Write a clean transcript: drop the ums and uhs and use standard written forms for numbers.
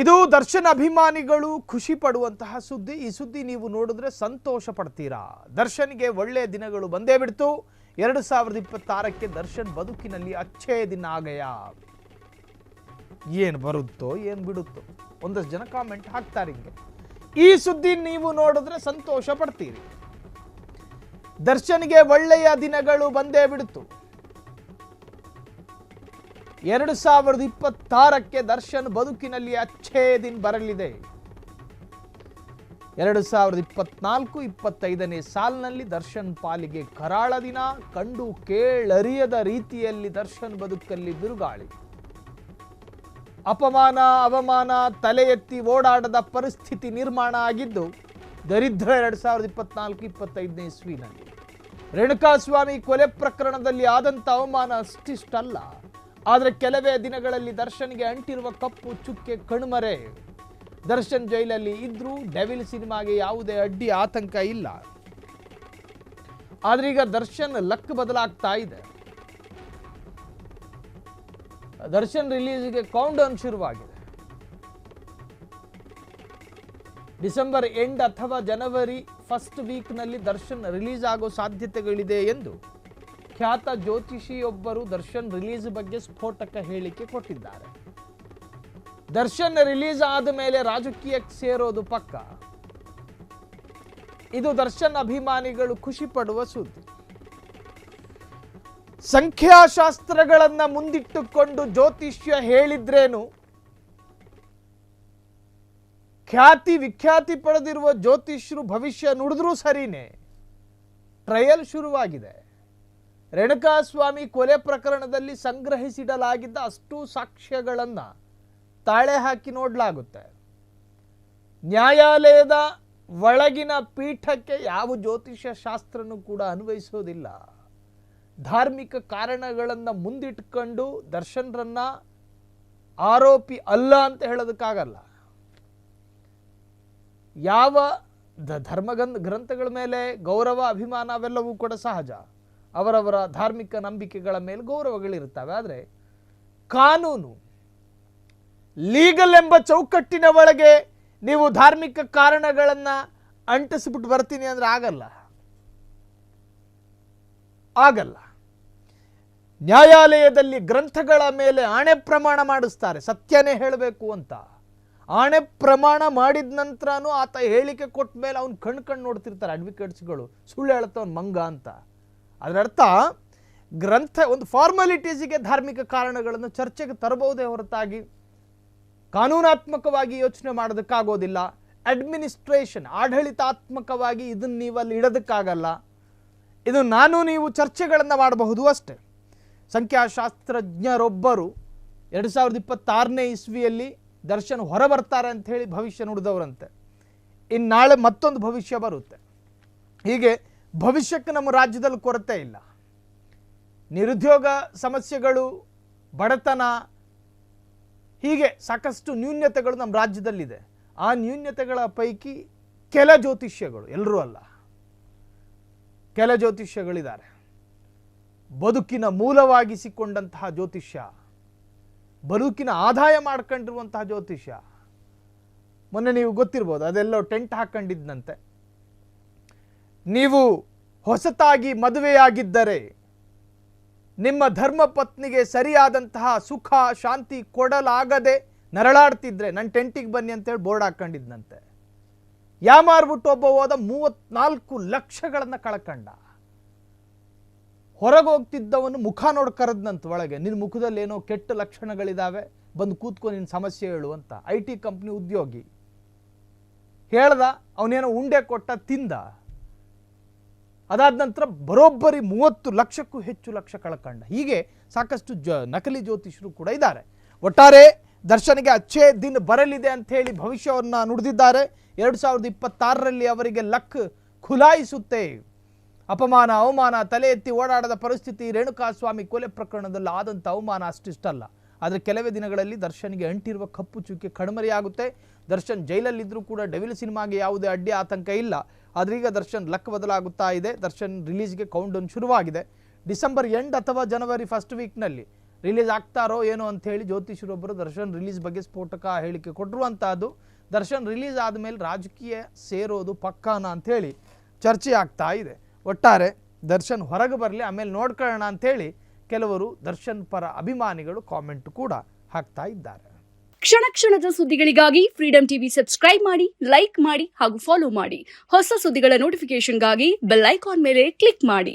ಇದು ದರ್ಶನ್ ಅಭಿಮಾನಿಗಳು ಖುಷಿ ಪಡುವಂತಹ ಸುದ್ದಿ. ಈ ಸುದ್ದಿ ನೀವು ನೋಡಿದ್ರೆ ಸಂತೋಷ ಪಡ್ತೀರಾ. ದರ್ಶನ್ಗೆ ಒಳ್ಳೆಯ ದಿನಗಳು ಬಂದೇ ಬಿಡ್ತು. 2026ಕ್ಕೆ ದರ್ಶನ್ ಬದುಕಿನಲ್ಲಿ ಅಚ್ಚೇ ದಿನ ಆಗಯ. ಏನು ಬರುತ್ತೋ ಏನು ಬಿಡುತ್ತೋ ಒಂದಷ್ಟು ಜನ ಕಾಮೆಂಟ್ ಹಾಕ್ತಾರೆ ಹಿಂಗೆ. ಈ ಸುದ್ದಿ ನೀವು ನೋಡಿದ್ರೆ ಸಂತೋಷ ಪಡ್ತೀರಿ. ದರ್ಶನ್ಗೆ ಒಳ್ಳೆಯ ದಿನಗಳು ಬಂದೇ ಬಿಡ್ತು. 2026ಕ್ಕೆ ದರ್ಶನ್ ಬದುಕಿನಲ್ಲಿ ಅಚ್ಚೇ ದಿನ ಬರಲಿದೆ. 2024-25ನೇ ಸಾಲಿನಲ್ಲಿ ದರ್ಶನ್ ಪಾಲಿಗೆ ಕರಾಳ ದಿನ. ಕಂಡು ಕೇಳರಿಯದ ರೀತಿಯಲ್ಲಿ ದರ್ಶನ್ ಬದುಕಲ್ಲಿ ಬಿರುಗಾಳಿ. ಅಪಮಾನ ಅವಮಾನ ತಲೆ ಎತ್ತಿ ಓಡಾಡದ ಪರಿಸ್ಥಿತಿ ನಿರ್ಮಾಣ ಆಗಿದ್ದು ದರಿದ್ರ 2024-25ನೇ ಇಸ್ವಿನಲ್ಲಿ. ರೇಣುಕಾಸ್ವಾಮಿ ಕೊಲೆ ಪ್ರಕರಣದಲ್ಲಿ ಆದಂಥ ಅವಮಾನ ಅಷ್ಟಿಷ್ಟಲ್ಲ. ಆದರೆ ಕೆಲವೇ ದಿನಗಳಲ್ಲಿ ದರ್ಶನ್ಗೆ ಅಂಟಿರುವ ಕಪ್ಪು ಚುಕ್ಕೆ ಕಣ್ಮರೆ. ದರ್ಶನ್ ಜೈಲಲ್ಲಿ ಇದ್ರೂ ಡೆವಿಲ್ ಸಿನಿಮಾಗೆ ಯಾವುದೇ ಅಡ್ಡಿ ಆತಂಕ ಇಲ್ಲ. ಆದ್ರೆ ಈಗ ದರ್ಶನ್ ಲಕ್ ಬದಲಾಗ್ತಾ ಇದೆ. ದರ್ಶನ್ ರಿಲೀಸ್ಗೆ ಕೌಂಟ್ ಡೌನ್ ಶುರುವಾಗಿದೆ. ಡಿಸೆಂಬರ್ ಎಂಡ್ ಅಥವಾ ಜನವರಿ ಫಸ್ಟ್ ವೀಕ್ನಲ್ಲಿ ದರ್ಶನ್ ರಿಲೀಸ್ ಆಗೋ ಸಾಧ್ಯತೆಗಳಿದೆ ಎಂದು ಖ್ಯಾತ ಜ್ಯೋತಿಷಿಯೊಬ್ಬರು ದರ್ಶನ್ ರಿಲೀಸ್ ಬಗ್ಗೆ ಸ್ಫೋಟಕ ಹೇಳಿಕೆ ಕೊಟ್ಟಿದ್ದಾರೆ. ದರ್ಶನ್ ರಿಲೀಸ್ ಆದ ಮೇಲೆ ರಾಜಕೀಯಕ್ಕೆ ಸೇರೋದು ಪಕ್ಕ. ಇದು ದರ್ಶನ್ ಅಭಿಮಾನಿಗಳು ಖುಷಿ ಪಡುವ ಸುದ್ದಿ. ಸಂಖ್ಯಾಶಾಸ್ತ್ರಗಳನ್ನ ಮುಂದಿಟ್ಟುಕೊಂಡು ಜ್ಯೋತಿಷ್ಯ ಹೇಳಿದ್ರೇನು, ಖ್ಯಾತಿ ವಿಖ್ಯಾತಿ ಪಡೆದಿರುವ ಜ್ಯೋತಿಷ್ಯರು ಭವಿಷ್ಯ ನುಡಿದ್ರೂ ಸರಿನೇ. ಟ್ರಯಲ್ ಶುರುವಾಗಿದೆ. ರೇಣುಕಾಸ್ವಾಮಿ ಕೊಲೆ ಪ್ರಕರಣದಲ್ಲಿ ಸಂಗ್ರಹಿಸಿಡಲಾಗಿದ್ದ ಅಷ್ಟು ಸಾಕ್ಷ್ಯಗಳನ್ನು ತಾಳೆ ಹಾಕಿ ನೋಡಲಾಗುತ್ತೆ. ನ್ಯಾಯಾಲಯದ ಒಳಗಿನ ಪೀಠಕ್ಕೆ ಯಾವ ಜ್ಯೋತಿಷ್ಯ ಶಾಸ್ತ್ರನೂ ಕೂಡ ಅನ್ವಯಿಸೋದಿಲ್ಲ. ಧಾರ್ಮಿಕ ಕಾರಣಗಳನ್ನು ಮುಂದಿಟ್ಕೊಂಡು ದರ್ಶನ್ರನ್ನ ಆರೋಪಿ ಅಲ್ಲ ಅಂತ ಹೇಳೋದಕ್ಕಾಗಲ್ಲ. ಯಾವ ಧರ್ಮ ಗ್ರಂಥಗಳ ಮೇಲೆ ಗೌರವ ಅಭಿಮಾನ ಅವೆಲ್ಲವೂ ಕೂಡ ಸಹಜ. ಅವರವರ ಧಾರ್ಮಿಕ ನಂಬಿಕೆಗಳ ಮೇಲೆ ಗೌರವಗಳಿರ್ತವೆ. ಆದರೆ ಕಾನೂನು ಲೀಗಲ್ ಎಂಬ ಚೌಕಟ್ಟಿನ ಒಳಗೆ ನೀವು ಧಾರ್ಮಿಕ ಕಾರಣಗಳನ್ನು ಅಂಟಿಸ್ಬಿಟ್ಟು ಬರ್ತೀನಿ ಅಂದ್ರೆ ಆಗಲ್ಲ. ನ್ಯಾಯಾಲಯದಲ್ಲಿ ಗ್ರಂಥಗಳ ಮೇಲೆ ಆಣೆ ಪ್ರಮಾಣ ಮಾಡಿಸ್ತಾರೆ, ಸತ್ಯನೇ ಹೇಳಬೇಕು ಅಂತ. ಆಣೆ ಪ್ರಮಾಣ ಮಾಡಿದ ನಂತರನೂ ಆತ ಹೇಳಿಕೆ ಕೊಟ್ಟ ಮೇಲೆ ಅವ್ನು ಕಣ್ಣು ನೋಡ್ತಿರ್ತಾರೆ ಅಡ್ವೊಕೇಟ್ಸ್ಗಳು, ಸುಳ್ಳು ಹೇಳ್ತವನ್ ಮಂಗ ಅಂತ. ಅದರರ್ಥ ಗ್ರಂಥ ಒಂದು ಫಾರ್ಮಾಲಿಟೀಸಿಗೆ ಧಾರ್ಮಿಕ ಕಾರಣಗಳನ್ನು ಚರ್ಚೆಗೆ ತರಬಹುದೇ ಹೊರತಾಗಿ ಕಾನೂನಾತ್ಮಕವಾಗಿ ಯೋಚನೆ ಮಾಡೋದಕ್ಕಾಗೋದಿಲ್ಲ. ಅಡ್ಮಿನಿಸ್ಟ್ರೇಷನ್ ಆಡಳಿತಾತ್ಮಕವಾಗಿ ಇದನ್ನು ನೀವಲ್ಲಿ ಇಡೋದಕ್ಕಾಗಲ್ಲ. ಇದು ನೀವು ಚರ್ಚೆಗಳನ್ನು ಮಾಡಬಹುದು ಅಷ್ಟೇ. ಸಂಖ್ಯಾಶಾಸ್ತ್ರಜ್ಞರೊಬ್ಬರು 2026ನೇ ಇಸ್ವಿಯಲ್ಲಿ ದರ್ಶನ್ ಹೊರಬರ್ತಾರೆ ಅಂತ ಹೇಳಿ ಭವಿಷ್ಯ ನುಡಿದವರಂತೆ. ನಾಳೆ ಮತ್ತೊಂದು ಭವಿಷ್ಯ ಬರುತ್ತೆ. ಹೀಗೆ ಭವಿಷ್ಯಕ್ಕೆ ನಮ್ಮ ರಾಜ್ಯದಲ್ಲಿ ಕೊರತೆ ಇಲ್ಲ. ನಿರುದ್ಯೋಗ ಸಮಸ್ಯೆಗಳು, ಬಡತನ, ಹೀಗೆ ಸಾಕಷ್ಟು ನ್ಯೂನ್ಯತೆಗಳು ನಮ್ಮ ರಾಜ್ಯದಲ್ಲಿದೆ. ಆ ನ್ಯೂನ್ಯತೆಗಳ ಪೈಕಿ ಕೆಲ ಜ್ಯೋತಿಷ್ಯಗಳು, ಎಲ್ಲರೂ ಅಲ್ಲ, ಕೆಲ ಜ್ಯೋತಿಷ್ಯಗಳಿದ್ದಾರೆ. ಬದುಕಿನ ಮೂಲವಾಗಿಸಿಕೊಂಡಂತಹ ಜ್ಯೋತಿಷ್ಯ, ಬದುಕಿನ ಆದಾಯ ಮಾಡ್ಕೊಂಡಿರುವಂತಹ ಜ್ಯೋತಿಷ್ಯ. ಮೊನ್ನೆ ನೀವು ಗೊತ್ತಿರ್ಬೋದು, ಅದೆಲ್ಲೋ ಟೆಂಟ್ ಹಾಕೊಂಡಿದ್ದಂತೆ. ನೀವು ಹೊಸತಾಗಿ ಮದುವೆಯಾಗಿದ್ದರೆ ನಿಮ್ಮ ಧರ್ಮ ಪತ್ನಿಗೆ ಸರಿಯಾದಂತಹ ಸುಖ ಶಾಂತಿ ಕೊಡಲಾಗದೆ ನರಳಾಡ್ತಿದ್ರೆ ನನ್ನ ಟೆಂಟಿಗೆ ಬನ್ನಿ ಅಂತೇಳಿ ಬೋರ್ಡ್ ಹಾಕೊಂಡಿದ್ದಂತೆ. ಯಾಮಾರ್ಬಿಟ್ಟು ಒಬ್ಬ ಹೋದ 34 ಲಕ್ಷಗಳನ್ನು ಕಳ್ಕಂಡ. ಹೊರಗೆ ಹೋಗ್ತಿದ್ದವನು ಮುಖ ನೋಡಿ ಕರೆದ್ನಂತ ಒಳಗೆ, ನಿನ್ನ ಮುಖದಲ್ಲಿ ಏನೋ ಕೆಟ್ಟ ಲಕ್ಷಣಗಳಿದ್ದಾವೆ, ಬಂದು ಕೂತ್ಕೊ ನಿನ್ನ ಸಮಸ್ಯೆ ಹೇಳು ಅಂತ. IT ಕಂಪ್ನಿ ಉದ್ಯೋಗಿ ಹೇಳ್ದ, ಅವನೇನೋ ಉಂಡೆ ಕೊಟ್ಟ, ತಿಂದ. ಅದಾದ ನಂತರ ಬರೋಬ್ಬರಿ 30 ಲಕ್ಷಕ್ಕೂ ಹೆಚ್ಚು ಲಕ್ಷ ಕಳ್ಕಂಡ. ಹೀಗೆ ಸಾಕಷ್ಟು ನಕಲಿ ಜ್ಯೋತಿಷರು ಕೂಡ ಇದ್ದಾರೆ. ಒಟ್ಟಾರೆ ದರ್ಶನ್ಗೆ ಅಚ್ಚೇ ದಿನ ಬರಲಿದೆ ಅಂತ ಹೇಳಿ ಭವಿಷ್ಯವನ್ನು ನುಡಿದಿದ್ದಾರೆ. 2026ರಲ್ಲಿ ಅವರಿಗೆ ಲಕ್ ಖುಲಾಯಿಸುತ್ತೆ. ಅಪಮಾನ ಅವಮಾನ ತಲೆ ಎತ್ತಿ ಓಡಾಡದ ಪರಿಸ್ಥಿತಿ. ರೇಣುಕಾಸ್ವಾಮಿ ಕೊಲೆ ಪ್ರಕರಣದಲ್ಲಿ ಆದಂಥ ಅವಮಾನ ಅಷ್ಟಿಷ್ಟಲ್ಲ. ಆದರೆ ಕೆಲವೇ ದಿನಗಳಲ್ಲಿ ದರ್ಶನ್ಗೆ ಅಂಟಿರುವ ಕಪ್ಪು ಚುಕ್ಕೆ ಕಣ್ಮರೆಯಾಗುತ್ತೆ. ದರ್ಶನ್ ಜೈಲಲ್ಲಿದ್ದರೂ ಕೂಡ ಡೆವಿಲ್ ಸಿನಿಮಾಗೆ ಯಾವುದೇ ಅಡ್ಡಿ ಆತಂಕ ಇಲ್ಲ. ಆದರೆ ಈಗ ದರ್ಶನ್ ಲಕ್ ಬದಲಾಗುತ್ತಾ ಇದೆ. ದರ್ಶನ್ ರಿಲೀಸ್ಗೆ ಕೌಂಟ್ ಡೌನ್ ಶುರುವಾಗಿದೆ. ಡಿಸೆಂಬರ್ ಎಂಡ್ ಅಥವಾ ಜನವರಿ ಫಸ್ಟ್ ವೀಕ್ನಲ್ಲಿ ರಿಲೀಸ್ ಆಗ್ತಾರೋ ಏನೋ ಅಂತ ಹೇಳಿ ಜ್ಯೋತಿಷರೊಬ್ಬರು ದರ್ಶನ್ ರಿಲೀಸ್ ಬಗ್ಗೆ ಸ್ಫೋಟಕ ಹೇಳಿಕೆ ಕೊಟ್ಟಿರುವಂತಹದ್ದು. ದರ್ಶನ್ ರಿಲೀಸ್ ಆದಮೇಲೆ ರಾಜಕೀಯ ಸೇರೋದು ಪಕ್ಕಾನ ಅಂಥೇಳಿ ಚರ್ಚೆ ಆಗ್ತಾ ಇದೆ. ಒಟ್ಟಾರೆ ದರ್ಶನ್ ಹೊರಗೆ ಬರಲಿ, ಆಮೇಲೆ ನೋಡ್ಕೊಳ್ಳೋಣ ಅಂಥೇಳಿ ಕೆಲವರು ದರ್ಶನ್ ಪರ ಅಭಿಮಾನಿಗಳು ಕಾಮೆಂಟ್ ಕೂಡ ಹಾಕ್ತಾ ಇದ್ದಾರೆ. ಕ್ಷಣ ಕ್ಷಣದ ಸುದ್ದಿಗಳಿಗಾಗಿ ಫ್ರೀಡಂ ಟಿವಿ ಸಬ್ಸ್ಕ್ರೈಬ್ ಮಾಡಿ, ಲೈಕ್ ಮಾಡಿ ಹಾಗೂ ಫಾಲೋ ಮಾಡಿ. ಹೊಸ ಸುದ್ದಿಗಳ ನೋಟಿಫಿಕೇಶನ್ಗಾಗಿ ಬೆಲ್ ಐಕಾನ್ ಮೇಲೆ ಕ್ಲಿಕ್ ಮಾಡಿ.